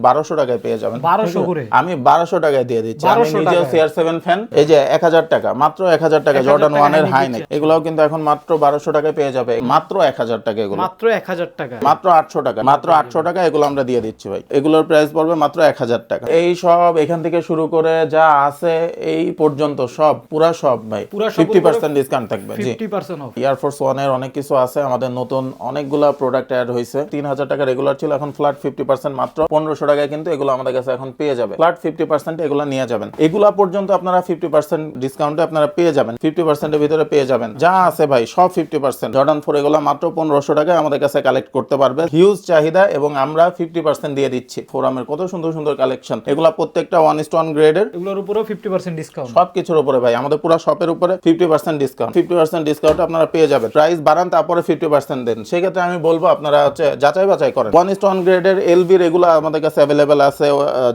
1200 টাকায় পেয়ে যাবেন। 1200 করে আমি 1200 টাকায় দিয়ে দিচ্ছি। আমি নিজেও CR7 ফ্যান, এই যে 1000 টাকা, মাত্র 1000 টাকা জর্ডান 1 এর হাই নেক, এগুলাও কিন্তু এখন মাত্র 1200 টাকায় পেয়ে যাবে, মাত্র 1000 টাকা। এগুলো মাত্র 1000 টাকা, মাত্র 800 টাকা, মাত্র 800 টাকা এগুলো আমরা দিয়ে দিচ্ছি ভাই। এগুলোর প্রাইস পড়বে মাত্র 1000 টাকা। এই সব এখান থেকে শুরু করে যা আছে এই পর্যন্ত সব পুরা সব ভাই 50% ডিসকাউন্ট থাকবে। জি, 50% অফ। এয়ারফোর্স 1 এর অনেক কিছু আছে, আমাদের নতুন অনেকগুলা প্রোডাক্ট অ্যাড হয়েছে। 3000 টাকা রেগুলার ছিল, এখন ফ্ল্যাট 50% মাত্র 1500 টাকায় কিন্তু এগুলো আমাদের কাছে এখন পেয়ে যাবে। ফ্ল্যাট 50% এগুলো নিয়ে যাবেন। এগুলা পর্যন্ত আপনারা 50% ডিসকাউন্টে আপনারা পেয়ে যাবেন, 50% এর ভিতরে পেয়ে যাবেন। যা আছে ভাই সব 50%। জর্ডান 4 এগুলো মাত্র 1500 টাকায় আমাদের কাছে কালেক্ট করতে পারবে। হিউজ চাহিদা এবং আমরা 50% দিয়ে দিচ্ছি। ফোরামের কত সুন্দর সুন্দর কালেকশন, এগুলা প্রত্যেকটা 1:1 গ্রেডের, এগুলোর উপরেও 50% ডিসকাউন্ট। সবকিছুর উপরে ভাই আমাদের পুরো শপের উপরে 50% ডিসকাউন্ট। 50% ডিসকাউন্ট আপনারা পেয়ে যাবেন। প্রাইস বাড়ান তারপরে 50% দেন। সেই ক্ষেত্রে আমি বলবো আপনারা হচ্ছে যাচাই বাছাই করেন। 1:1 গ্রেডের এলবি রেগুলা আমাদের কাছে अवेलेबल আছে,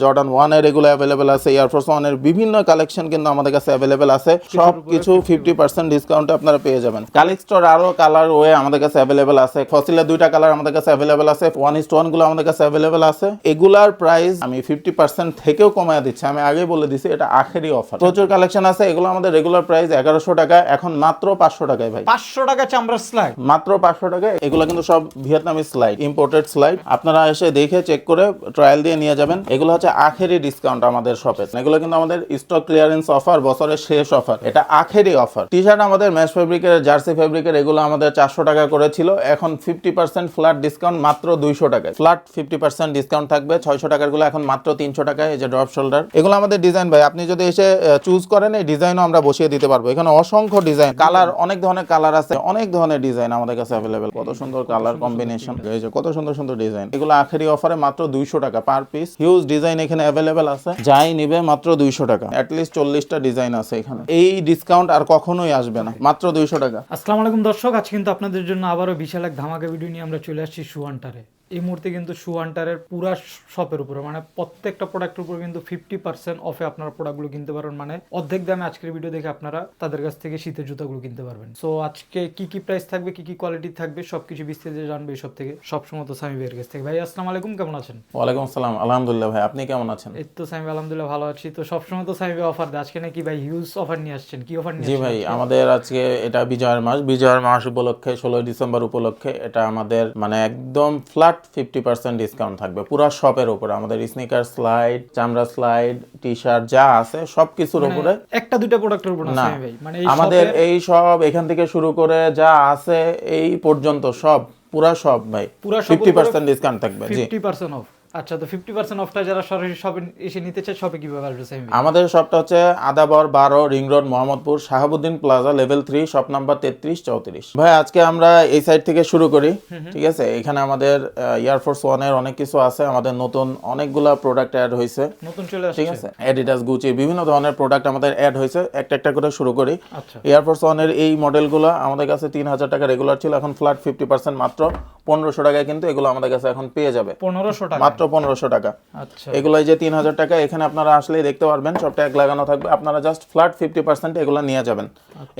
জর্ডান 1 এর রেগুলা अवेलेबल আছে, এয়ারফোর্স 1 এর বিভিন্ন কালেকশন কিন্তু আমাদের কাছে अवेलेबल আছে। সবকিছু 50% ডিসকাউন্টে আপনারা পেয়ে যাবেন। কালেক্টর আরো কালার ওয়ে আমাদের কাছে अवेलेबल আছে। ফসিলের দুইটা কালার আমাদের কাছে अवेलेबल আছে, 1:1 গুলো আমাদের কাছে अवेलेबल আছে। এগুলার প্রাইস আমি 50% থেকেও কমায় দিচ্ছি। আমি আগেই বলে দিছি এটা আখেরি অফার। প্রচুর কালেকশন আছে। এগুলো আমাদের রেগুলার প্রাইস 1100 টাকা, এখন মাত্র 500 টাকায় ভাই। 500 টাকা চামড়ার স্লাইড, মাত্র 500 টাকায়। এগুলো কিন্তু সব ভিয়েতনামি স্লাইড, ইম্পোর্টেড স্লাইড। আপনারা এসে দেখে চেক করে ট্রায়াল দিয়ে নিয়ে যাবেন। এগুলো হচ্ছে আখেরি ডিসকাউন্ট আমাদের শপে। এগুলো কিন্তু আমাদের স্টক ক্লিয়ারেন্স অফার, বছরের শেষ অফার, এটা আখেরি অফার। টি শার্ট আমাদের ম্যাশ ফেব্রিকের, জার্সি ফেব্রিকের, এগুলো আমাদের 400 টাকা করে ছিল, এখন 50% ফ্ল্যাট ডিসকাউন্ট মাত্র 200 টাকায়। ফ্ল্যাট 50% ডিসকাউন্ট থাকবে। 600 টাকার গুলো এখন মাত্র 300 টাকায়। এই যে ড্রপ শোল্ডার, এগুলো আমাদের ডিজাইন ভাই, আপনি যদি এসে চুজ করেন এই ডিজাইনও আমরা বসিয়ে দিতে পারবো। এখানে অসংখ্য ডিজাইন, কালার, অনেক ধরনের কালার আছে, অনেক ধরনের ডিজাইন আমাদের কাছে अवेलेबल। কত সুন্দর কালার কম্বিনেশন, এই যে কত সুন্দর সুন্দর ডিজাইন। এগুলো আখেরি অফারে মাত্র 200 টাকা পার পিস। হিউজ ডিজাইন এখানে अवेलेबल আছে, যাই নিবে মাত্র 200 টাকা। অ্যাট লিস্ট 40টা ডিজাইন আছে এখানে। এই ডিসকাউন্ট আর কখনোই আসবে না, মাত্র 200 টাকা। আসসালামু আলাইকুম দর্শক, আজ কিন্তু আপনাদের জন্য আবারও বিশাল এক ধামাকা ভিডিও নিয়ে আমরা চলে আসছি শুয়ান্টারে। এই মুহূর্তে কিন্তু শুয়ান্টারের পুরা শপের উপরে, মানে প্রত্যেকটা প্রোডাক্টের উপরে কিন্তু 50% অফে আপনারা প্রোডাক্টগুলো কিনতে পারবেন। মানে অর্ধেক দামে আজকের ভিডিও দেখে আপনারা তাদের কাছ থেকে শীতের জুতাগুলো কিনতে পারবেন। সো আজকে কি কি প্রাইস থাকবে, কি কি কোয়ালিটি থাকবে, সবকিছু বিস্তারিত জানবে এই সব থেকে। সবসময় তো সামি ভাইয়ের কাছ থেকে। ভাই আসসালামু আলাইকুম, কেমন আছেন? ওয়ালাইকুম আসসালাম, আলহামদুলিল্লাহ ভাই, আপনি কেমন আছেন? এই তো সামি, আলহামদুলিল্লাহ ভালো আছি। তো সবসময় তো সামি ভাই অফার দেয়, আজকে নাকি ভাই হিউজ অফার নিয়ে আসছেন? কি অফার নিয়ে জি আসছেন? ভাই, আমাদের আজকে এটা বিজয়ের মাস, বিজয়ের মাস উপলক্ষে 16 ডিসেম্বর উপলক্ষে এটা আমাদের মানে একদম ফ্ল্যাট 50% ডিসকাউন্ট থাকবে পুরো শপের উপরে। আমাদের স্নিকার স্লাইড, চামড়া স্লাইড, টি শার্ট যা আছে সবকিছুর উপরে, একটা দুইটা প্রোডাক্টের উপর না না ভাই, মানে আমাদের এই সব এখান থেকে শুরু করে যা আছে এই পর্যন্ত সব পুরা সব ভাই পুরা 50% ডিসকাউন্ট থাকবে। জি, 50% অফ। আচ্ছা, তো 50% অফটা যারা সরাসরি শপে এসে নিতে চায় শপে কিভাবে আসবে সামি ভাই? আমাদের শপটা হচ্ছে Adabor 12 ring road, Mohammadpur, Shahabuddin plaza, level 3, shop number 3334। ভাই আজকে আমরা এই সাইড থেকে শুরু করি, ঠিক আছে? এখানে আমাদের এয়ারফোর্স 1 এর অনেক কিছু আছে, আমাদের নতুন অনেকগুলা প্রোডাক্ট অ্যাড হয়েছে, নতুন চলে আসছে, ঠিক আছে? অ্যাডিডাস, গুচি, বিভিন্ন ধরনের প্রোডাক্ট আমাদের অ্যাড হয়েছে। একটা একটা করে শুরু করি। আচ্ছা, এয়ারফোর্স 1 এর এই মডেলগুলো আমাদের কাছে 3000 টাকা রেগুলার ছিল, এখন ফ্ল্যাট 50% মাত্র 1500 টাকায় কিন্তু এগুলো আমাদের কাছে এখন পেয়ে যাবে। 1500 টাকা, মাত্র 1500 টাকা। আচ্ছা, এগুলাই যে 3000 টাকা, এখানে আপনারা আসলেই দেখতে পারবেন সব ট্যাগ লাগানো থাকবে। আপনারা জাস্ট ফ্ল্যাট 50% এগুলো নিয়ে যাবেন।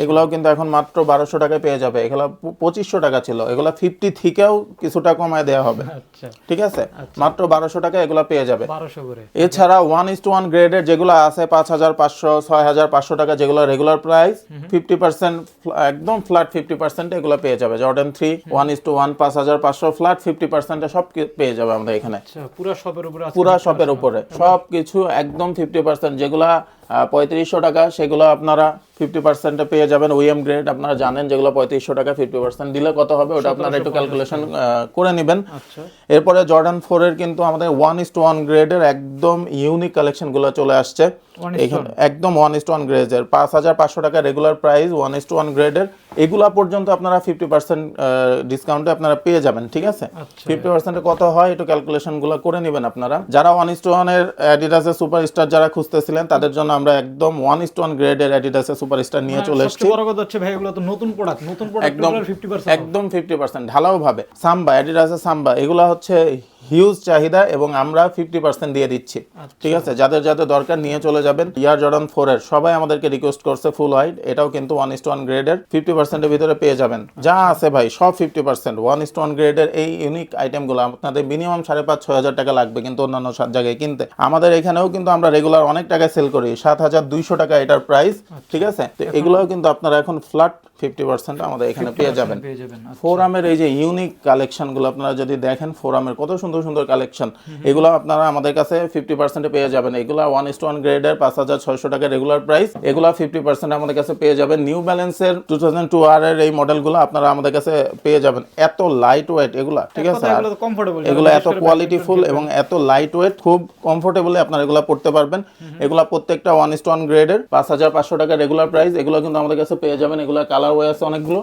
এগুলাও কিন্তু এখন মাত্র 1200 টাকায় পেয়ে যাবে। এগুলো 2500 টাকা ছিল, এগুলো 50 থেকেও কিছুটা কমায় দেওয়া হবে, আচ্ছা, ঠিক আছে? মাত্র 1200 টাকা এগুলো পেয়ে যাবে। 1200 করে। এছাড়া 1:1 গ্রেডের যেগুলো আছে 5500, 6500 টাকা, যেগুলো রেগুলার প্রাইস 50% একদম ফ্ল্যাট 50% এগুলো পেয়ে যাবে। জর্ডান 3 1:1 5500 ফ্ল্যাট 50% সব পেয়ে যাবে আমাদের এখানে। আচ্ছা, পুরো শপের উপরে আছে, পুরা শপের উপরে সবকিছু একদম 50%। যেগুলা 3500 টাকা সেগুলো আপনারা 50% পেয়ে যাবেন। ওএম গ্রেড আপনারা জানেন, যেগুলো 3500 টাকা 50% দিলে কত হবে ওটা আপনারা একটু ক্যালকুলেশন করে নেবেন। আচ্ছা, এরপরে জর্ডান 4 এর কিন্তু আমাদের 1:1 গ্রেডের একদম ইউনিক কালেকশনগুলো চলে আসছে এখানে, একদম 1:1 গ্রেডের 5500 টাকা রেগুলার প্রাইস 1:1 গ্রেডের। এগুলা পর্যন্ত আপনারা 50% ডিসকাউন্টে আপনারা পেয়ে যাবেন, ঠিক আছে? 50% কত হয় একটু ক্যালকুলেশনগুলো করে নেবেন আপনারা। যারা 1:1 এর অ্যাডিডাসের সুপারস্টার যারা খুঁজতেছিলেন তাদের জন্য আমরা একদম 1:1 গ্রেডের অ্যাডিডাসের সুপারস্টার নিয়ে চলে এসেছি। সবচেয়ে বড় কথা হচ্ছে ভাই, এগুলো তো নতুন প্রোডাক্ট, নতুন প্রোডাক্ট একদম 50% একদম 50% ঢালাও ভাবে। সাম্বা, অ্যাডিডাসের সাম্বা, এগুলা হচ্ছে হিউজ চাহিদা এবং আমরা 50% দিয়ে দিচ্ছি। ঠিক আছে, যাদের যাদের দরকার নিয়ে চলে যাবেন। ইয়ার জর্ডান 4 এর সবাই আমাদেরকে রিকোয়েস্ট করছে ফুল হোয়াইট, এটাও কিন্তু 1:1 গ্রেডের 50% এর ভিতরে পেয়ে যাবেন। যা আছে ভাই সব 50%। 1:1 গ্রেডের এই ইউনিক আইটেমগুলো আপনাদের মিনিমাম 5,500-6,000 টাকা লাগবে কিন্তু অন্যান্য জায়গায় কিনতে। আমাদের এখানেও কিন্তু আমরা রেগুলার অনেক টাকায় সেল করি, 7,200 টাকা এটার প্রাইস। ঠিক আছে, তো এগুলোও কিন্তু আপনারা এখন ফ্ল্যাট 50% আমাদের এখানে পেয়ে যাবেন। ফোরামের এই যে ইউনিক কালেকশনগুলো আপনারা যদি দেখেন, ফোরামের কত সুন্দর সুন্দর কালেকশন, এগুলো আপনারা আমাদের কাছে 50% পেয়ে যাবেন। এগুলো 1:1 গ্রেডের 5,600 টাকা রেগুলার প্রাইস, এগুলো 50% আমাদের কাছে পেয়ে যাবেন। নিউ ব্যালেন্সের 2002R এর এই মডেলগুলো আপনারা আমাদের কাছে পেয়ে যাবেন। এত লাইট ওয়েট এগুলা, ঠিক আছে, এগুলো এত কোয়ালিটিফুল এবং এত লাইট ওয়েট, খুব কমফোর্টেবলি আপনারা এগুলো পড়তে পারবেন। এগুলো প্রত্যেকটা 1:1 গ্রেডের 5,500 টাকা রেগুলার প্রাইস। এগুলো কিন্তু আমাদের কাছে পেয়ে যাবেন। এগুলো কালার ওয়ে আছে অনেকগুলো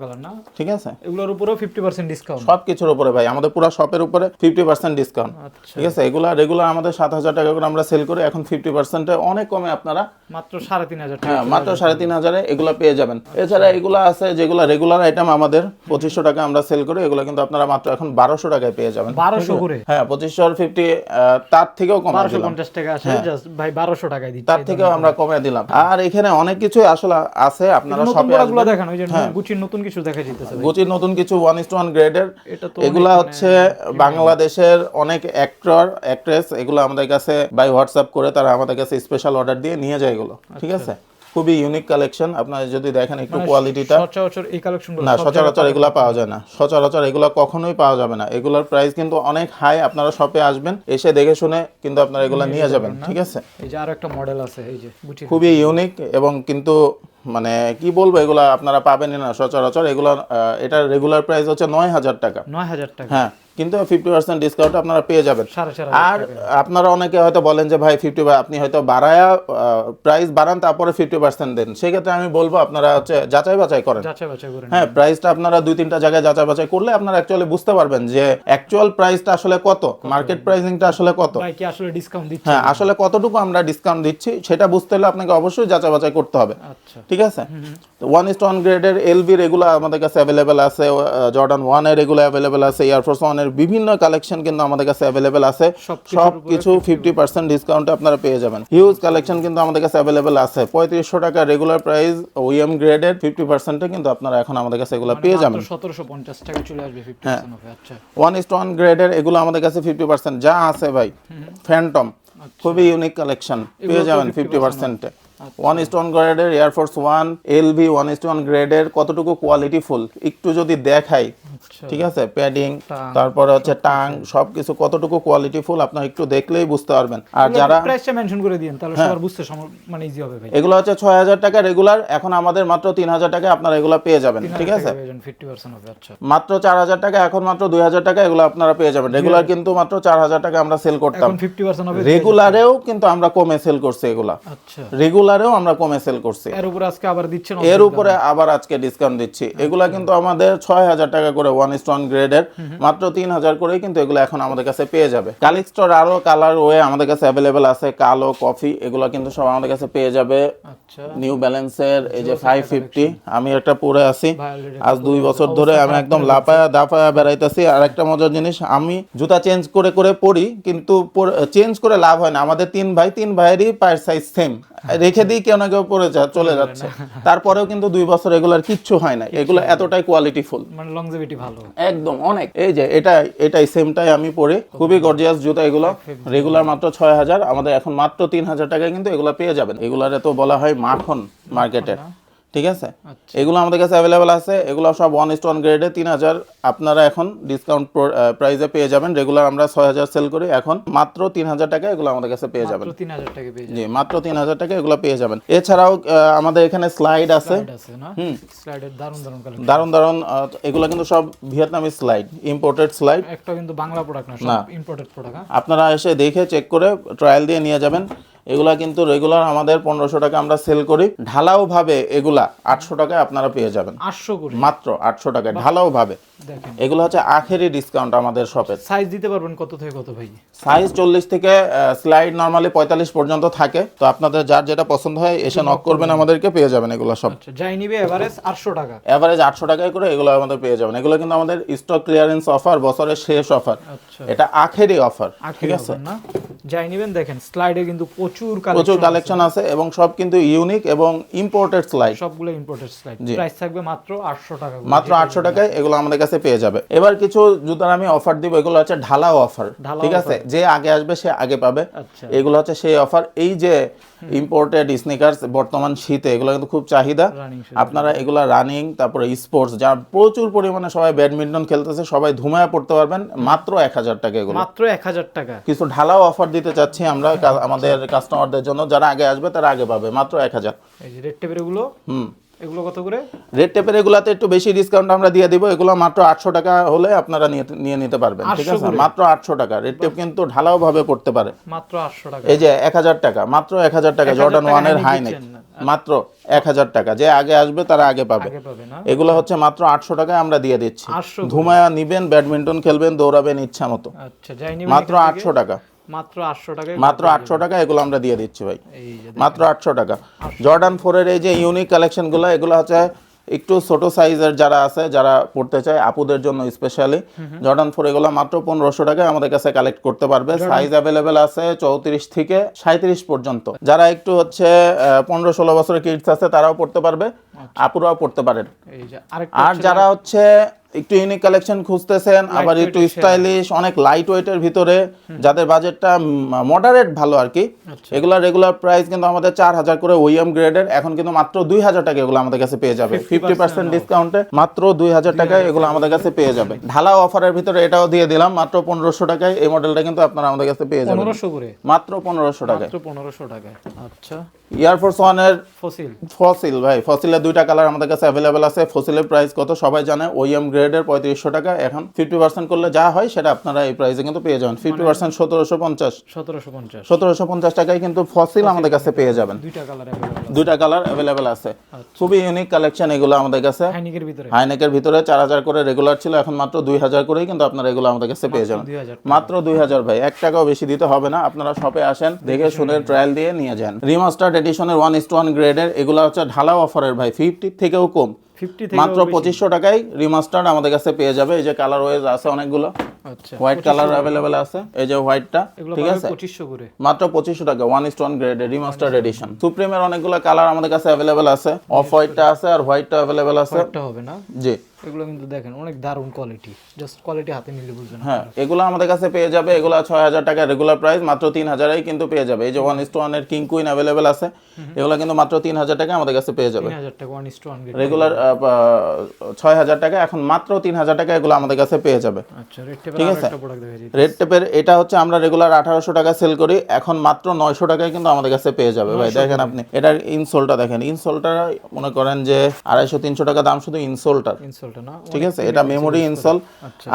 কালার না, ঠিক আছে, এগুলোর উপরেও 50% ডিসকাউন্ট, সবকিছুর উপরে ভাই আমাদের পুরো শপের উপরে 50% ডিসকাউন্ট। ঠিক আছে, এগুলো রেগুলার আমাদের 7,000 টাকা করে আমরা সেল করি, এখন 50% এ অনেক কমে আপনারা মাত্র 3,500 টাকা, হ্যাঁ মাত্র 3,500 এগুলো পেয়ে যাবেন। এছাড়া এগুলো আছে যেগুলো রেগুলার আইটেম আমাদের 2,500 টাকা আমরা সেল করি, এগুলো কিন্তু আপনারা মাত্র এখন 1,200 টাকায় পেয়ে যাবেন। 1200 করে, হ্যাঁ 2,500 আর 50 তার থেকেও কমে দিলাম, 1250 টাকা আসে, জাস্ট ভাই 1200 টাকায় দিচ্ছি, তার থেকেও আমরা কমে দিলাম। আর এখানে অনেক কিছু আসলে আছে, আপনারা শপে আসবেন। দেখেন ওই যে গুচির নতুন কিছু দেখা যাইতেছে, গুচির নতুন কিছু 1:1 গ্রেডের, এগুলা হচ্ছে বাংলাদেশের অনেক অ্যাক্টর অ্যাক্ট্রেস, এগুলো আমাদের কাছে বাই হোয়াটসঅ্যাপ করে তারা আমাদের কাছে স্পেশাল অর্ডার দিয়ে নিয়ে যায় এগুলো। ঠিক আছে, খুবই ইউনিক কালেকশন। আপনারা যদি দেখেন একটু কোয়ালিটিটা, সচরাচর এই কালেকশনগুলো না সচরাচর এগুলা পাওয়া যায় না, সচরাচর এগুলা কখনোই পাওয়া যাবে না। এগুলোর প্রাইস কিন্তু অনেক হাই। আপনারা শপে আসবেন, এসে দেখে শুনে কিন্তু আপনারা এগুলা নিয়ে যাবেন। ঠিক আছে, এই যে আরো একটা মডেল আছে, এই যে খুবই ইউনিক এবং কিন্তু মানে কি বলবো, এগুলা আপনারা পাবেনই না সচরাচর। এগুলা এটার রেগুলার প্রাইস হচ্ছে 9,000 টাকা। 9,000 টাকা, হ্যাঁ, কিন্তু 50% ডিসকাউন্ট আপনারা পেয়ে যাবেন। আর আপনারা অনেকে হয়তো বলেন যে ভাই 50, আপনি হয়তো বাড়ায়া প্রাইস বাড়ান তারপরে 50% দেন। সেক্ষেত্রে আমি বলবো আপনারা হচ্ছে যাচাই বাছাই করেন। হ্যাঁ, প্রাইসটা আপনারা 2-3টা জায়গায় যাচাই বাছাই করলে আপনারা অ্যাকচুয়ালি বুঝতে পারবেন যে অ্যাকচুয়াল প্রাইসটা আসলে কত, মার্কেট প্রাইসিংটা আসলে কত, ভাই কি আসলে ডিসকাউন্ট দিচ্ছে, হ্যাঁ আসলে কতটুকু আমরা ডিসকাউন্ট দিচ্ছি সেটা বুঝতে হলে আপনাকে অবশ্যই যাচাই বাছাই করতে হবে। আচ্ছা, ঠিক আছে, 1:1 গ্রেডের এলভি এগুলো আমাদের কাছে অ্যাভেলেবেল আছে, জর্ডান 1 এর এগুলো অ্যাভেলেবেল আছে, এয়ারফোর্স 1 এর বিভিন্ন কালেকশন কিন্তু আমাদের কাছে অ্যাভেলেবেল আছে। সবকিছু 50% ডিসকাউন্টে আপনারা পেয়ে যাবেন। হিউজ কালেকশন কিন্তু আমাদের কাছে অ্যাভেলেবেল আছে। 3,500 টাকা রেগুলার প্রাইস, ওএম গ্রেডের 50% কিন্তু আপনারা এখন আমাদের কাছে এগুলো পেয়ে যাবেন। 1,750 টাকা চলে আসবে 50% অফে। আচ্ছা, 1:1 গ্রেডের এগুলো আমাদের কাছে 50% যা আছে ভাই, ফ্যান্টম খুবই ইউনিক কালেকশন পেয়ে যাবেন 50%-এ। 1:1 গ্রেডের এয়ারফোর্স 1 এলভি 1:1 গ্রেডের কতটুকু কোয়ালিটি ফুল একটু যদি দেখাই, ঠিক আছে, প্যাডিং, তারপরে হচ্ছে টাং, সবকিছু কতটুকু কোয়ালিটি ফুল আপনারা একটু দেখলেই বুঝতে পারবেন। আর যারা প্রাইসটা মেনশন করে দিন তাহলে সবার বুঝতে মানে ইজি হবে ভাই। এগুলো হচ্ছে 6,000 টাকা রেগুলার, এখন আমাদের মাত্র 3,000 টাকা আপনারা এগুলো পেয়ে যাবেন। ঠিক আছে, 50% হবে। আচ্ছা, মাত্র 4,000 টাকা, এখন মাত্র 2,000 টাকা এগুলো আপনারা পেয়ে যাবেন। রেগুলার কিন্তু মাত্র 4,000 টাকা আমরা সেল করতাম, এখন 50% হবে। রেগুলারেও কিন্তু আমরা কমে সেল করছি এগুলা। আচ্ছা, রেগুলারেও আমরা কমে সেল করছি, এর উপরে আজকে আবার দিচ্ছেন, এর উপরে আবার আজকে ডিসকাউন্ট দিচ্ছি। এগুলা কিন্তু আমাদের 6,000 টাকা করে 1:1 গ্রেডের, মাত্র 3,000 করেই কিন্তু এগুলো এখন আমাদের কাছে পেয়ে যাবে। কালিক্সটোর আরো কালার ওয়ে আমাদের কাছে অ্যাভেলেবেল আছে, কালো, কফি, এগুলো কিন্তু সব আমাদের কাছে পেয়ে যাবে। আচ্ছা, নিউ ব্যালেন্সের এই যে 550 আমি একটা পরে আছি আজ 2 বছর ধরে, আমি একদম লাপায়া দাপায়া বেড়াইতেছি। আর একটা মজার জিনিস, আমি জুতা চেঞ্জ করে করে পরি, কিন্তু চেঞ্জ করে লাভ হয় না। আমাদের 3 ভাইয়েরই পায়ের সাইজ সেম, রেখে দিই কেউ না কেউ পরে চলে যাচ্ছে, তারপরেও কিন্তু 2 বছর এগুলার কিচ্ছু হয় না। এগুলো এতটাই কোয়ালিটিফুল, মানে লংজিভিটি ভালো একদম অনেক। এই যে এটাই সেমটাই আমি পরে, খুবই গর্জিয়াস জুতা এগুলো। রেগুলার মাত্র 6,000, আমাদের এখন মাত্র 3,000 টাকায় কিন্তু এগুলো পেয়ে যাবেন। এগুলারে তো বলা হয় মাখন মার্কেটে। ঠিক আছে, এগুলো আমাদের কাছে অ্যাভেলেবেল আছে। এগুলো সব 1:1 গ্রেডে 3,000 আপনারা এখন ডিসকাউন্ট প্রাইসে পেয়ে যাবেন। রেগুলার আমরা 6,000 সেল করি, এখন মাত্র 3,000 টাকা এগুলো আমাদের কাছে পেয়ে যাবেন। 3,000 টাকা পেয়ে যাবেন, জি মাত্র 3,000 টাকা এগুলো পেয়ে যাবেন। এছাড়াও আমাদের এখানে স্লাইড আছে, স্লাইডের দারুন এগুলো কিন্তু সব ভিয়েতনামি স্লাইড, ইম্পোর্টেড স্লাইড, একটা কিন্তু বাংলা প্রোডাক্ট না, সব ইম্পোর্টেড প্রোডাক্ট। আপনারা এসে দেখে চেক করে ট্রায়াল দিয়ে নিয়ে যাবেন। এগুলা কিন্তু রেগুলার আমাদের 1500 টাকা আমরা সেল করি, ঢালাও ভাবে এগুলা 800 টাকায় আপনারা পেয়ে যাবেন, 800 করে মাত্র 800 টাকায় ঢালাও ভাবে। দেখেন এগুলো হচ্ছে আখেরি ডিসকাউন্ট আমাদের শপে। সাইজ দিতে পারবেন কত থেকে কত ভাই? সাইজ 40 থেকে স্লাইড নরমালি 45 পর্যন্ত থাকে, তো আপনাদের যার যেটা পছন্দ হয় এসে নক করবেন, আমাদেরকে পেয়ে যাবেন এগুলো সব। আচ্ছা, যাই নিবে এভারেজ 800 টাকা, এভারেজ 800 টাকায় করে এগুলো আমাদের পেয়ে যাবেন। এগুলো কিন্তু আমাদের স্টক ক্লিয়ারেন্স অফার, বছরের শেষ অফার, আচ্ছা এটা আখেরি অফার, ঠিক ঠিক আছে? আছে না? যাই নিবেন দেখেন স্লাইডে কিন্তু প্রচুর কালেকশন আছে এবং সব কিন্তু ইউনিক এবং ইম্পোর্টেড স্লাইড, সবগুলো ইম্পোর্টেড স্লাইড। প্রাইস থাকবে মাত্র 800 টাকা, মাত্র 800 টাকায় এগুলো আমাদের কাছে পেয়ে যাবে। এবার কিছু জুতার আমি অফার দিব, এগুলো হচ্ছে ঢালাও অফার, ঠিক আছে? যে আগে আসবে সে আগে পাবে, আচ্ছা এগুলো হচ্ছে সেই অফার। এই যে ইম্পোর্টেড স্নিকার্স বর্তমান শীতে এগুলো কিন্তু খুব চাহিদা, রানিং আপনারা এগুলা রানিং তারপরে স্পোর্টস যারা প্রচুর পরিমাণে সবাই ব্যাডমিন্টন খেলতেছে, সবাই ধুমায় পড়তে পারবেন মাত্র 1000 টাকা। এগুলো মাত্র 1000 টাকা। কিছু ঢালাও অফার দিতে চাচ্ছি আমরা আমাদের কাস্টমারদের জন্য, যারা আগে আসবে তারা আগে পাবে, মাত্র 1000। এই যে রেড টেপের এগুলো, এগুলো কত করে? রেড টেপের এগুলাতে একটু বেশি ডিসকাউন্ট আমরা দিয়ে দিব, এগুলো মাত্র 800 টাকা হলে আপনারা নিয়ে নিতে পারবেন, ঠিক আছে? মাত্র 800 টাকা। রেড টেপ কিন্তু ঢালাও ভাবে পড়তে পারে, মাত্র 800 টাকা। এই যে 1000 টাকা, মাত্র 1000 টাকা জর্ডান 1 এর হাই নেক, মাত্র 1000 টাকা। যে আগে আসবে তারা আগে পাবে। এগুলো হচ্ছে মাত্র 800 টাকায় আমরা দিয়ে দিচ্ছি। ধুমায়া নিবেন, ব্যাডমিন্টন খেলবেন, দৌড়াবেন ইচ্ছা মতো, আচ্ছা যাই নিবেন মাত্র 800 টাকা। মাত্র 800 টাকা, মাত্র 800 টাকা এগুলো আমরা দিয়ে দিচ্ছি ভাই, মাত্র 800 টাকা। জর্ডান 4 এর এই যে ইউনিক কালেকশনগুলো, এগুলো হচ্ছে একটু ছোট সাইজের যারা আছে, যারা পড়তে চায় আপুদের জন্য স্পেশালি, জর্ডান 4 এগুলো মাত্র 1500 টাকায় আমাদের কাছে কালেক্ট করতে পারবে। সাইজ অ্যাভেলেবেল আছে 34 থেকে 37 পর্যন্ত। যারা একটু হচ্ছে 15-16 বছরের কিডস আছে তারাও পড়তে পারবে, আপুরাও পড়তে পারেন। আর যারা হচ্ছে একটু ইউনিক কালেকশন খুঁজতেছেন, আবার একটু স্টাইলিশ, অনেক লাইট ওয়েটের ভিতরে, যাদের বাজেটটা মডারেট ভালো আর কি, এগুলা রেগুলার প্রাইস কিন্তু আমাদের 4000 করে ওইএম গ্রেডের, এখন কিন্তু মাত্র 2000 টাকা এগুলো আমাদের কাছে পেয়ে যাবে 50% ডিসকাউন্টে, মাত্র 2000 টাকায় এগুলো আমাদের কাছে পেয়ে যাবে। ঢালাও অফারের ভিতরে এটাও দিয়ে দিলাম মাত্র 1500 টাকায়। এই মডেলটা কিন্তু আপনারা আমাদের কাছে পেয়ে যাবেন 1500 করে, মাত্র 1500 টাকায়, মাত্র 1500 টাকায়। আচ্ছা এয়ারফোর্স 1 এর ফসিল ভাই, ফসিলের দুইটা কালার আমাদের কাছে অ্যাভেলেবেল আছে। ফসিলের প্রাইস কত সবাই জানে, ওইএম গ্রেডের 3500 টাকা, এখন 50% করলে যা হয় সেটা আপনারা এই প্রাইসে কিন্তু পেয়ে যাবেন। 50% 1750 টাকায় কিন্তু ফসিল আমাদের কাছে পেয়ে যাবেন। দুইটা কালার অ্যাভেলেবেল আছে, খুবই ইউনিক কালেকশন এগুলো আমাদের কাছে। হাইনেকের ভিতরে 4000 করে রেগুলার ছিল, এখন মাত্র 2000 করেই কিন্তু আপনারা এগুলো আমাদের কাছে পেয়ে যাবেন, মাত্র 2000 ভাই। 1 টাকাও বেশি দিতে হবে না, আপনারা শপে আসেন, দেখে শুনে ট্রায়াল দিয়ে নিয়ে যান। রিমাস্টার্ড এডিশনের 1:1 গ্রেডের এগুলো হচ্ছে ঢালাও অফারের ভাই, 50 থেকেও কম, মাত্র 2500 টাকায় রিমাস্টার্ড আমাদের কাছে পেয়ে যাবে। এই যে কালার ওয়েজ আছে অনেকগুলো, হোয়াইট কালার অ্যাভেলেবেল আছে, এই যে হোয়াইটটা, ঠিক আছে? মাত্র 2500 টাকা 1:1 গ্রেডের রিমাস্টার্ড এডিশন। সুপ্রিমের অনেকগুলো কালার আমাদের কাছে অ্যাভেলেবেল আছে, অফ হোয়াইটটা আছে আর হোয়াইটটা অ্যাভেলেবেল আছে। হবে না জি, এগুলো কিন্তু দেখেন অনেক দারুণ কোয়ালিটি, জাস্ট কোয়ালিটি হাতে নিলে বুঝবেন। হ্যাঁ, এগুলো আমাদের কাছে পেয়ে যাবে। এগুলো 6000 টাকা রেগুলার প্রাইস, মাত্র 3000এই কিন্তু পেয়ে যাবে। এই যে 1:1 এর কিং কুইন অ্যাভেলেবেল আছে, এগুলো কিন্তু মাত্র 3000 টাকা আমাদের কাছে পেয়ে যাবে। 3000 টাকা 1:1 রেগুলার 6000 টাকা, এখন মাত্র 3000 টাকা এগুলো আমাদের কাছে পেয়ে যাবে। আচ্ছা রেড টেপের ঠিক আছে? আরেকটা প্রোডাক্ট দেখাচ্ছি, রেড টেপের এটা হচ্ছে আমরা রেগুলার 1800 টাকা সেল করি, এখন মাত্র 900 টাকায় কিন্তু আমাদের কাছে পেয়ে যাবে ভাই। দেখেন আপনি এটার ইনসোলটা দেখেন, ইনসোলটা মনে করেন যে 250-300 টাকা দাম শুধু ইনসোলটা, না? ঠিক আছে? এটা মেমোরি ইনসোল,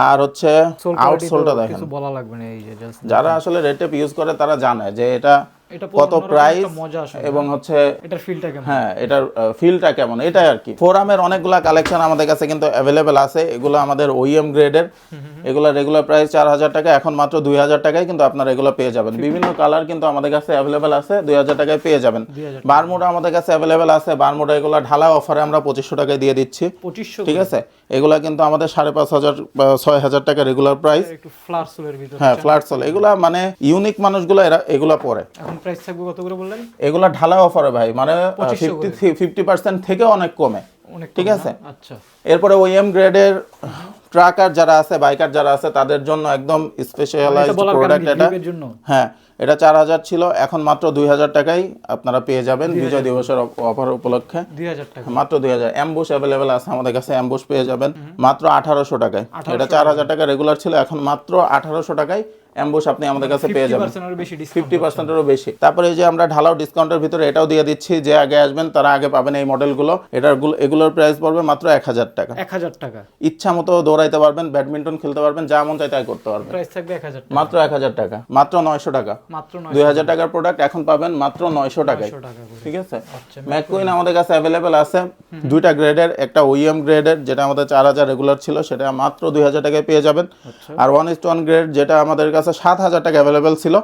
আর হচ্ছে আউটসোলটা দেখেন। কিছু বলা লাগবে না, এই যে জাস্ট যারা আসলে রেড টেপ ইউজ করে তারা জানে যে এটা কত প্রাইস এবং হচ্ছে এটার ফিলটা কেমন, হ্যাঁ এটার ফিলটা কেমন, এটাই আর কি। ফোরামের অনেকগুলা কালেকশন আমাদের কাছে কিন্তু অ্যাভেলেবেল আছে, এগুলো আমাদের ওইএম গ্রেডের, এগুলো রেগুলার প্রাইস 4000 টাকা, এখন মাত্র 2000 টাকায় কিন্তু আপনারা এগুলো পেয়ে যাবেন। বিভিন্ন কালার কিন্তু আমাদের কাছে অ্যাভেলেবেল আছে, 2000 টাকায় পেয়ে যাবেন। বারমুডা আমাদের কাছে অ্যাভেলেবেল আছে, বারমুডা এগুলো ঢালা অফারে আমরা 2500 টাকায় দিয়ে দিচ্ছি, 2500, ঠিক আছে? এগুলা কিন্তু আমাদের 5500 বা 6000 টাকা রেগুলার প্রাইস। একটু ফ্ল্যাট সোলের ভিতরে, হ্যাঁ ফ্ল্যাট সোল, এগুলা মানে ইউনিক মানুষগুলো এগুলা পরে। এখন প্রাইস থাকবে কত করে বললেন? এগুলা ঢালা অফারে ভাই, মানে 50% থেকে অনেক কমে, ঠিক আছে? আচ্ছা, এরপরে ওইএম গ্রেডের ট্রাকার যারা আছে, বাইকার যারা আছে, তাদের জন্য একদম স্পেশালাইজড প্রোডাক্ট এটা। হ্যাঁ, এটা 4000 ছিল, এখন মাত্র 2000 টাকায় আপনারা পেয়ে যাবেন বিজয় দিবসের অফার উপলক্ষে। 2000 টাকা, মাত্র 2000। অ্যাম্বুশ অ্যাভেলেবেল আছে আমাদের কাছে, অ্যাম্বুশ পেয়ে যাবেন মাত্র 1800 টাকায়। এটা 4000 টাকা রেগুলার ছিল, এখন মাত্র 1800 টাকায় অ্যাম্বুশ আপনি আমাদের কাছে পেয়ে যাবেন 50% এর বেশি ডিসকাউন্ট 50%-এরও বেশি। তারপরে এই যে আমরা ঢালাও ডিসকাউন্টের ভিতরে এটাও দিয়ে দিচ্ছি, যে আগে আসবেন তারা আগে পাবেন এই মডেলগুলো। এগুলোর প্রাইস পড়বে মাত্র 1000 টাকা। 1000 টাকা ইচ্ছা মতো দৌড়াইতে পারবেন, ব্যাডমিন্টন খেলতে পারবেন, যা মন চাই তাই করতে পারবেন। প্রাইস থাকবে 1000 টাকা, মাত্র 1000 টাকা, মাত্র 900 টাকা। মাত্র 2000 টাকার প্রোডাক্ট এখন পাবেন মাত্র 900 টাকায়। 900 টাকা করে। ঠিক আছে, আচ্ছা, ম্যাককুইন আমাদের কাছে অ্যাভেলেবেল আছে দুইটা গ্রেডের, একটা ওইএম গ্রেডের যেটা আমাদের 4000 রেগুলার ছিল, সেটা মাত্র 2000 টাকায় পেয়ে যাবেন। আচ্ছা। আর 1:1 গ্রেড যেটা আমাদের কাছে 7000 টাকা অ্যাভেলেবেল ছিল,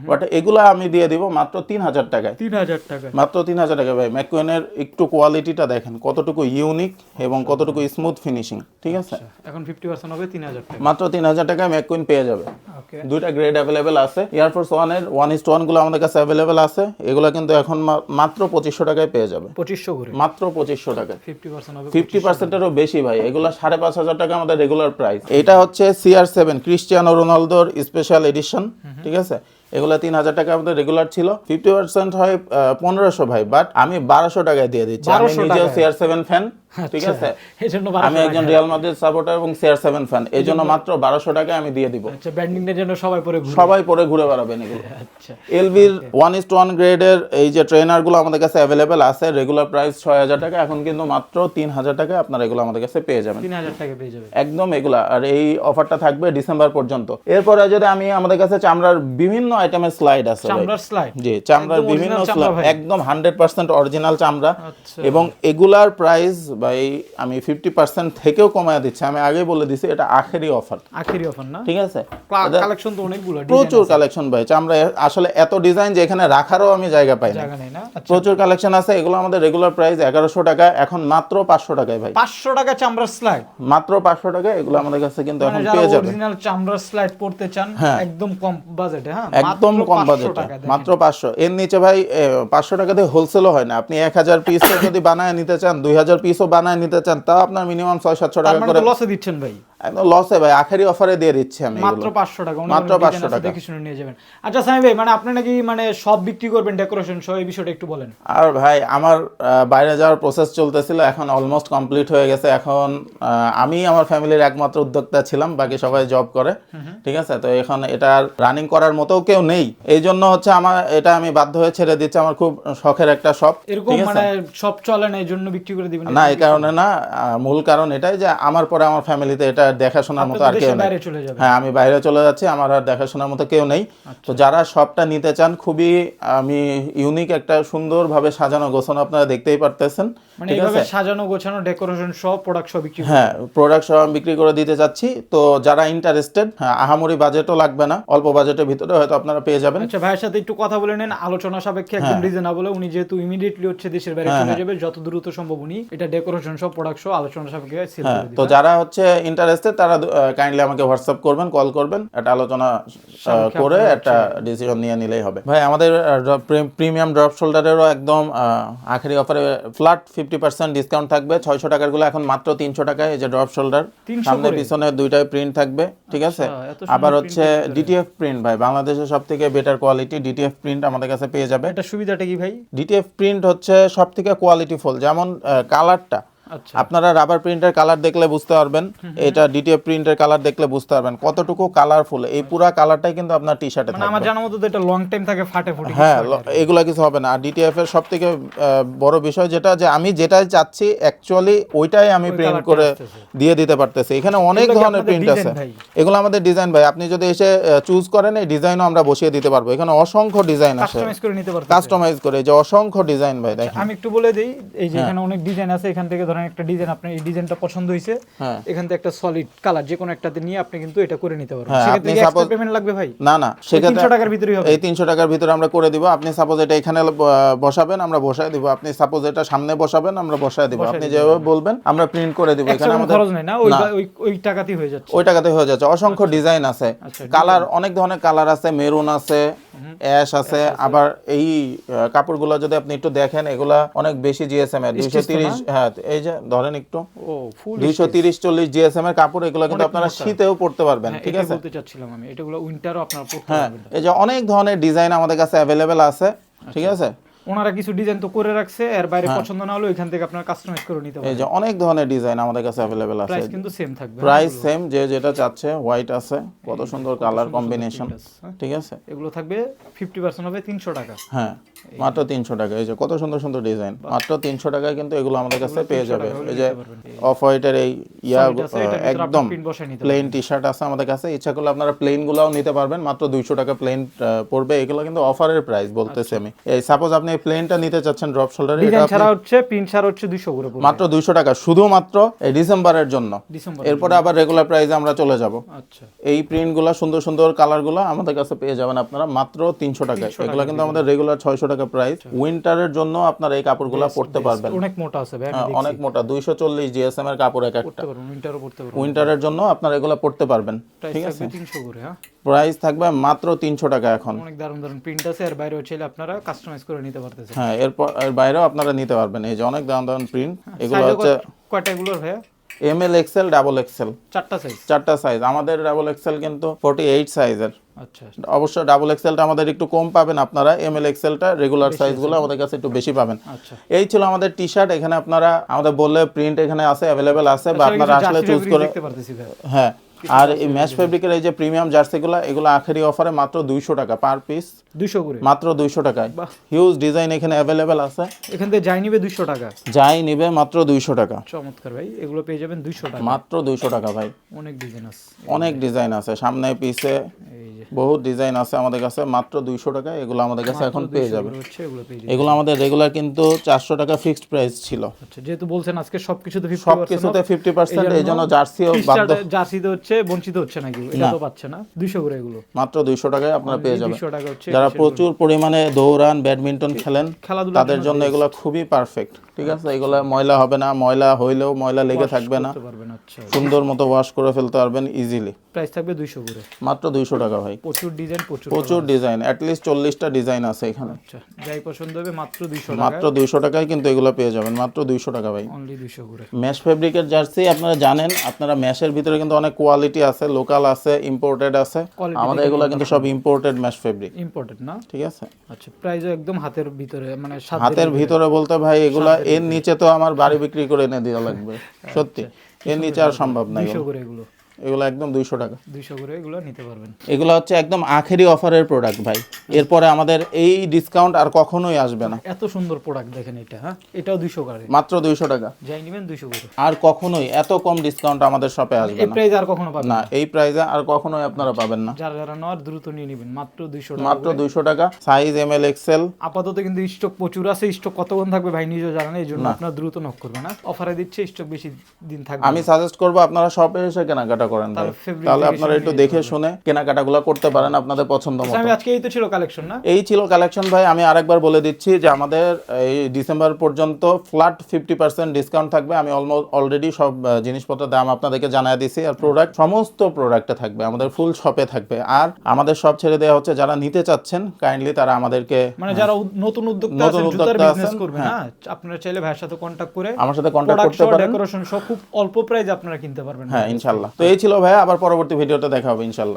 বাট এগুলো আমি দিয়ে দিব মাত্র 3000 টাকায়। 3000 টাকা, মাত্র 3000 টাকা ভাই। ম্যাককুইনের একটু কোয়ালিটিটা দেখেন কতটুকু ইউনিক এবং কতটুকু স্মুথ ফিনিশিং। ঠিক আছে, এখন 50% হবে 3000 টাকা। মাত্র 3000 টাকায় ম্যাককুইন পেয়ে যাবে। ওকে, দুইটা গ্রেড অ্যাভেলেবেল আছে। এয়ারফোর্স 1-এর 1:1 গুলো আমাদের কাছে অ্যাভেলেবেল আছে, এগুলো কিন্তু এখন মাত্র 2500 টাকায় পেয়ে যাবে। 2500 করে, মাত্র 2500 টাকায়। 50% হবে 50%-এরও বেশি ভাই, এগুলো 5500 টাকা আমাদের রেগুলার প্রাইস। এটা হচ্ছে CR7 ক্রিস্টিয়ানো রোনালদোর স্পেশাল এডিশন। ঠিক আছে, এগুলো 3000 টাকা আমাদের রেগুলার ছিল। 50% হয় 1500 ভাই, বাট আমি 1200 টাকায় দিয়ে দিচ্ছি। আমি 1200 নিজেও টাকায়। CR7 fan. ঠিক আছে, এজন্য আমি একজন রিয়াল মাদ্রিদ সাপোর্টার এবং CR7 ফ্যান, এই জন্য মাত্র 1200 টাকায় আমি দিয়ে দিব। আচ্ছা, ব্যান্ডিংয়ের জন্য সবাই পরে ঘুরে। সবাই পরে ঘুরে বেড়াবেন এগুলো। আচ্ছা, এলভির 1:1 গ্রেডের এই যে ট্রেনারগুলো আমাদের কাছে অ্যাভেলেবেল আছে, রেগুলার প্রাইস 6000 টাকা, এখন কিন্তু মাত্র 3000 টাকায় আপনারা এগুলো আমাদের কাছে পেয়ে যাবেন। 3000 টাকা পেয়ে যাবে একদম এগুলা। আর এই অফারটা থাকবে ডিসেম্বর পর্যন্ত। এরপরে যদি আমি আমাদের কাছে চামড়ার বিভিন্ন আইটেমের স্লাইড আছে ভাই। চামড়ার স্লাইড, জি, চামড়ার একদম বিভিন্ন original চামড়া ভাই। একদম 100% অরিজিনাল চামড়া। আচ্ছা। এবং এগুলার প্রাইস ভাই আমি 50% থেকেও কমায় দিচ্ছি। আমি আগেই বলে দিছি এটা আখেরি অফার। আখেরি অফার না? ঠিক আছে, কালেকশন তো অনেকগুলো, প্রচুর কালেকশন ভাই। চামড়া আসলে এত ডিজাইন যে এখানে রাখারও আমি জায়গা পাই না। জায়গা নেই না? আচ্ছা, প্রচুর কালেকশন আছে। এগুলো আমাদের রেগুলার প্রাইস 1100 টাকা, এখন মাত্র 500 টাকায় ভাই। 500 টাকা চামড়ার স্লাইড, মাত্র 500 টাকায় এগুলো আমাদের কাছে কিন্তু এখন মানে যারা পেয়ে যাবেন। অরিজিনাল চামড়ার স্লাইড পড়তে চান একদম কম বাজেটে, হ্যাঁ, একদম মাত্র কম 500 বাজেট, টাকা দেখেন। মাত্র 500। এর নিচে ভাই 500 টাকা দিয়ে হোলসেলও হয় না। আপনি 1000 পিসও যদি বানায় নিতে চান, 2000 পিসও বানায় নিতে চান, তাও আপনার মিনিমাম 600-700 তার টাকা মানে করে। তো লসে দিচ্ছেন ভাই। একদম লসে ভাই, আখেরি অফারে দিয়ে দিচ্ছি আমি মাত্র এগুলো। 500 টাকা, মাত্র 500 টাকা। দেখে শুনে নিয়ে যাবেন। আচ্ছা সামি ভাই, মানে আপনি নাকি মানে সব বিক্রি করবেন ডেকোরেশন সহ, এই বিষয়টা একটু বলেন। আর ভাই আমার বাইরে যাওয়ার প্রসেস চলতেছিল, এখন অলমোস্ট কমপ্লিট হয়ে গেছে। এখন আমি আমার ফ্যামিলির একমাত্র উদ্যোক্তা ছিলাম, বাকি সবাই জব করে। ঠিক আছে, তো এখন এটা রানিং করার মতো কেউ নেই, এই জন্য হচ্ছে আমার এটা আমি বাধ্য হয়ে ছেড়ে দিচ্ছি। আমার খুব শখের একটা শপ। এরকম মানে সব চলে না, এই জন্য বিক্রি করে দিবেন? না, এই কারণে না, মূল কারণ এটাই যে আমার পরে আমার ফ্যামিলিতে এটা দেখাশোনার মতো আর কেউ নেই। বাইরে চলে যাবে। হ্যাঁ, আমি বাইরে চলে যাচ্ছি, আমার আর দেখাশোনার মতো কেউ নেই। তো যারা শপটা নিতে চান, খুবই আমি ইউনিক একটা সুন্দরভাবে সাজানো গোছানো, আপনারা দেখতেই পারতেছেন। মানে এইভাবে সাজানো গোছানো ডেকোরেশন সব প্রোডাক্ট সব বিক্রি। হ্যাঁ, প্রোডাক্ট সব আমি বিক্রি করে দিতে যাচ্ছি। তো যারা ইন্টারেস্টেড, হ্যাঁ, আহামরি বাজেটও লাগবে না, অল্প বাজেটের ভিতরে হয়তো আপনারা পেয়ে যাবেন। আচ্ছা, ভাইয়ের সাথে একটু কথা বলে নেন, আলোচনা সাপেক্ষে একদম রিজনেবল। উনি যেহেতু ইমিডিয়েটলি হচ্ছে দেশের বাইরে চলে যাবে, যত দ্রুত সম্ভব উনি এটা ডেকোরেশন সব প্রোডাক্ট সব আলোচনা সাপেক্ষে সেল করে দিবেন। তো যারা হচ্ছে ইন্টারেস্টেড তারা কাইন্ডলি আমাকে হোয়াটসঅ্যাপ করবেন, কল করবেন, একটা আলোচনা করে একটা ডিসিশন নিয়ে নিলেই হবে। ভাই আমাদের প্রিমিয়াম ড্রপ শোল্ডারেরও একদম আখেরি অফারে ফ্ল্যাট 50% ডিসকাউন্ট থাকবে। 600 টাকার গুলো এখন মাত্র 300 টাকায়। এই যে ড্রপ শোল্ডার, সামনে পিছনে দুইটাই প্রিন্ট থাকবে। ঠিক আছে, আবার হচ্ছে ডিটিএফ প্রিন্ট ভাই, বাংলাদেশের সবথেকে বেটার কোয়ালিটি ডিটিএফ প্রিন্ট আমাদের কাছে পেয়ে যাবে। এটা সুবিধাটা কি ভাই? ডিটিএফ প্রিন্ট হচ্ছে সবথেকে কোয়ালিটিফুল। যেমন কালারটা, আচ্ছা, আপনারা রাবার প্রিন্টের কালার দেখলে বুঝতে পারবেন, এটা ডিটিএফ প্রিন্টের কালার দেখলে বুঝতে পারবেন কতটুকু কালারফুল। এই পুরো কালারটাই কিন্তু আপনার টি শার্টে মানে থাকবে। আমার জানার মতো তো এটা লং টাইম থাকে, ফাটে ফুটে। হ্যাঁ, এগুলা কিছু হবে না। আর ডিটিএফ এর সবথেকে বড় বিষয় যেটা, যে আমি যেটাই চাচ্ছি অ্যাকচুয়ালি ওইটাই আমি প্রিন্ট করে দিয়ে দিতে পারতেছি। এখানে অনেক ধরনের প্রিন্ট আছে, এগুলো আমাদের ডিজাইন ভাই। আপনি যদি এসে চুজ করেন, এই ডিজাইনও আমরা বসিয়ে দিতে পারবো। এখানে অসংখ্য ডিজাইন আছে, কাস্টমাইজ করে নিতে পারবেন, কাস্টমাইজ করে, যে অসংখ্য ডিজাইন ভাই দেখেন। আমি একটু বলে দেই, এই যে এখানে অনেক ডিজাইন আছে, এখান থেকে ধরেন একটা ডিজাইন আপনার এই ডিজাইনটা পছন্দ হয়েছে, এখান থেকে একটা সলিড কালার যে কোনো একটাতে নিয়ে আপনি কিন্তু এটা করে নিতে পারবেন। সেক্ষেত্রে কি এক্সট্রা পেমেন্ট লাগবে ভাই? না, সেক্ষেত্রে 300 টাকার ভিতরেই হবে। এই 300 টাকার ভিতরে আমরা করে দিব। আপনি সাপোজ এটা এখানে বসাবেন, আমরা বসায় দিব। আপনি সাপোজ এটা সামনে বসাবেন, আমরা বসায় দিব। আপনি যেভাবে বলবেন আমরা প্রিন্ট করে দিব। এখানে আমাদের খরচ নাই না, ওই টাকাতেই হয়ে যাচ্ছে। ওই টাকাতে হয়ে যাচ্ছে। অসংখ্য ডিজাইন আছে, কালার অনেক ধরনের কালার আছে, মেরুন আছে, অ্যাশ আছে। আবার এই কাপড়গুলো যদি আপনি একটু দেখেন, এগুলা অনেক বেশি জিএসএম এর 230। হ্যাঁ, এই যে ধরেন একটু 230-40 জিএসএম এর কাপড়। এগুলো কিন্তু আপনারা শীতেও পরতে পারবেন। ঠিক আছে, বলতে চাচ্ছিলাম আমি, এটাগুলো উইন্টারও আপনারা পরতে হ্যাঁ। পারবেন। এই যে অনেক ধরনের ডিজাইন আমাদের কাছে অ্যাভেলেবেল আছে। ঠিক আছে, ওনারা কিছু ডিজাইন তো করে রাখছে, এর বাইরে পছন্দ না হলে এখান থেকে আপনারা কাস্টমাইজ করে নিতে এই পারেন। যে অনেক ধরনের ডিজাইন আমাদের কাছে অ্যাভেলেবেল আছে। প্রাইস কিন্তু সেম থাকবে। প্রাইস সেম, যে যেটা চাচ্ছে। হোয়াইট আছে, কত সুন্দর কালার কম্বিনেশন, ঠিক আছে। এগুলো থাকবে 50% হবে 300 টাকা। হ্যাঁ, মাত্র 300 টাকা। এই যে কত সুন্দর সুন্দর ডিজাইন, মাত্র 300 টাকায় কিন্তু এগুলো আমাদের কাছে পেয়ে যাবে। এই যে অফ হোয়াইটের এই একদম প্রিন্ট বসায় নিতে প্লেন টি শার্ট আছে আমাদের কাছে। ইচ্ছা করলে আপনারা প্লেন গুলাও নিতে পারবেন, মাত্র 200 টাকা প্লেন পড়বে। এগুলো কিন্তু অফারের প্রাইস বলতেছি আমি। এই সাপোজ আপনি এই প্লেনটা নিতে চাচ্ছেন ড্রপ শোল্ডারে, ডিজাইন ছাড়া হচ্ছে প্রিন্ট ছাড়া হচ্ছে 200 করে পড়বে। মাত্র 200 টাকা, শুধুমাত্র এই ডিসেম্বরের জন্য। ডিসেম্বর। এরপরে আবার রেগুলার প্রাইসে আমরা চলে যাব। আচ্ছা, এই প্রিন্টগুলো সুন্দর সুন্দর কালারগুলো আমাদের কাছে পেয়ে যাবেন আপনারা মাত্র 300 টাকায়। এগুলো কিন্তু আমাদের রেগুলার 600 টাকা প্রাইস। উইন্টারের জন্য আপনারা এই কাপড়গুলো পরতে পারবেন। অনেক মোটা আছে ভাই, হ্যাঁ, অনেক মোটা, 240 জিএসএম এর কাপড় এক একটা। পড়তে পারবেন, উইন্টারও পড়তে পারবেন। উইন্টারের জন্য আপনারা এগুলো পরতে পারবেন, ঠিক আছে। 300 করে। হ্যাঁ, প্রাইস থাকবে মাত্র 300 টাকা এখন। অনেক দারুণ দারুণ প্রিন্ট আছে, এর বাইরেও চাইলে আপনারা কাস্টমাইজ করে নিতে পারতেছেন। হ্যাঁ, এর বাইরেও আপনারা নিতে পারবেন। এই যে অনেক দারুণ দারুণ প্রিন্ট। এগুলো হচ্ছে কয়টা এগুলোর ভাইয়া? M L, XL, double XL, 4টা সাইজ। 4টা সাইজ। আমাদের ডাবল এক্সেল কিন্তু 48 সাইজের। আচ্ছা, অবশ্য ডাবল এক্সেলটা আমাদের একটু কম পাবেন আপনারা, এম এল এক্সেলটা রেগুলার সাইজগুলো আমাদের কাছে একটু বেশি পাবেন। আচ্ছা। এই ছিল আমাদের টি শার্ট। এখানে আপনারা আমাদের বললে প্রিন্ট এখানে আছে, অ্যাভেলেবেল আছে, বা আপনারা আসলে চুজ করে দেখতে পারতেছি ভাই। হ্যাঁ। আর এই ম্যাশ ফেব্রিকের এই যে প্রিমিয়াম জার্সিগুলো, এগুলো আখেরি অফারে মাত্র 200 টাকা পার পিস। 200 করে, মাত্র 200 টাকায়। হিউজ ডিজাইন এখানে অ্যাভেলেবেল আছে। এখান থেকে যাই নিবে 200 টাকা, যাই নিবে মাত্র 200 টাকা। চমৎকার ভাই, এগুলো পেয়ে যাবেন 200 টাকা। মাত্র 200 টাকা ভাই। অনেক ডিজাইন আছে, অনেক ডিজাইন আছে, সামনে পিছে এই যে বহুত ডিজাইন আছে আমাদের কাছে। মাত্র 200 টাকায় এগুলো আমাদের কাছে এখন পেয়ে যাবে। হচ্ছে এগুলো পেয়ে যাবেন। এগুলো আমাদের রেগুলার কিন্তু 400 টাকা ফিক্সড প্রাইস ছিল। আচ্ছা, যেহেতু বলছেন আজকে সবকিছুতে 50% সবকিছুতে 50%, এই জন্য জার্সিও বাধ্য। জার্সিতে হচ্ছে বঞ্চিত হচ্ছে নাকি, এটা তো পাচ্ছে না। 200 করে এগুলো মাত্র 200 টাকায় আপনারা পেয়ে যাবেন। 200 টাকা হচ্ছে। যারা প্রচুর পরিমাণে দৌড়ান, ব্যাডমিন্টন খেলেন, খেলাধুলা তাদের জন্য এগুলো খুবই পারফেক্ট, ঠিক আছে। এগুলো ময়লা হবে না, ময়লা হইলেও ময়লা লেগে থাকবে না, করতে পারবেন। আচ্ছা, সুন্দর মতো ওয়াশ করে ফেলতে পারবেন ইজিলি। প্রাইস থাকবে 200 করে। মাত্র 200 টাকা ভাই। প্রচুর ডিজাইন, প্রচুর ডিজাইন, অ্যাটলিস্ট 40টা ডিজাইন আছে এখানে। আচ্ছা, যাই পছন্দ হবে মাত্র 200 টাকা। মাত্র 200 টাকায় কিন্তু এগুলো পেয়ে যাবেন, মাত্র 200 টাকা ভাই। অনলি 200 করে। ম্যাশ ফেব্রিকের জার্সি আপনারা জানেন, আপনারা ম্যাশের ভিতরে কিন্তু অনেক কোয়ালিটি আছে, লোকাল আছে, ইম্পোর্টেড আছে। আমাদের এগুলো কিন্তু সব ইম্পোর্টেড ম্যাশ ফেব্রিক, ইম্পোর্টেড না? ঠিক আছে। আচ্ছা, প্রাইসও একদম হাতের ভিতরে, মানে হাতের ভিতরে বলতে ভাই এগুলা এর নিচে তো আমার বাড়ি বিক্রি করে এনে দেওয়া লাগবে, সত্যি। এর নিচে আর সম্ভব না। 200 করে এগুলো, এগুলো একদম 200 টাকা। 200 করে এগুলো নিতে পারবেন। এগুলো হচ্ছে একদম আখেরি অফারের প্রোডাক্ট ভাই। এরপরে আমাদের এই ডিসকাউন্ট আর কখনোই আসবে না। এত সুন্দর প্রোডাক্ট দেখেন এটা। হ্যাঁ, এটাও 200 করে, মাত্র 200 টাকা। যাই নেবেন 200 করে। আর কখনোই এত কম ডিসকাউন্ট আমাদের শপে আসবে এই না। প্রাইস আর কখনো পাবেন না, এই প্রাইসে আর কখনোই আপনারা পাবেন না। যারা যারা নেওয়ার দ্রুত নিয়ে নেবেন, মাত্র 200 টাকা। মাত্র 200 টাকা। Size M L, XL. আপাতত কিন্তু স্টক প্রচুর আছে, স্টক কতক্ষণ থাকবে ভাই নিজেও জানেন, এই জন্য আপনারা দ্রুত নক করবেন। না, অফারে দিচ্ছে, স্টক বেশি দিন থাকবে। আমি সাজেস্ট করবো আপনারা শপে এসে কেনাকাটা করেন ভাই, তাহলে আপনারা একটু দেখে শুনে কেনাকাটাগুলো করতে পারেন আপনাদের পছন্দ মতো। আমি আজকে এই তো ছিল কালেকশন না? এই ছিল কালেকশন ভাই। আমি আরেকবার বলে দিচ্ছি যে আমাদের এই ডিসেম্বর পর্যন্ত ফ্ল্যাট 50% ডিসকাউন্ট থাকবে। আমি অলরেডি সব জিনিসপত্রের দাম আপনাদেরকে জানাই দিছি। আর প্রোডাক্ট সমস্ত প্রোডাক্টে থাকবে, আমাদের ফুল শপে থাকবে। আর আমাদের সব ছেড়ে দেওয়া হচ্ছে, যারা নিতে চাচ্ছেন কাইন্ডলি তারা আমাদেরকে, মানে যারা নতুন উদ্যোক্তা আছেন, জুতার বিজনেস করবেন, হ্যাঁ, আপনারা চাইলে ভাইয়ের সাথে কন্টাক্ট করে আমার সাথে কন্টাক্ট করতে পারেন। ডেকোরেশন সব খুব অল্প প্রাইসে আপনারা কিনতে পারবেন। হ্যাঁ, ইনশাআল্লাহ। তো এই ছিল ভাই, আবার পরবর্তী ভিডিওতে দেখা হবে ইনশাআল্লাহ।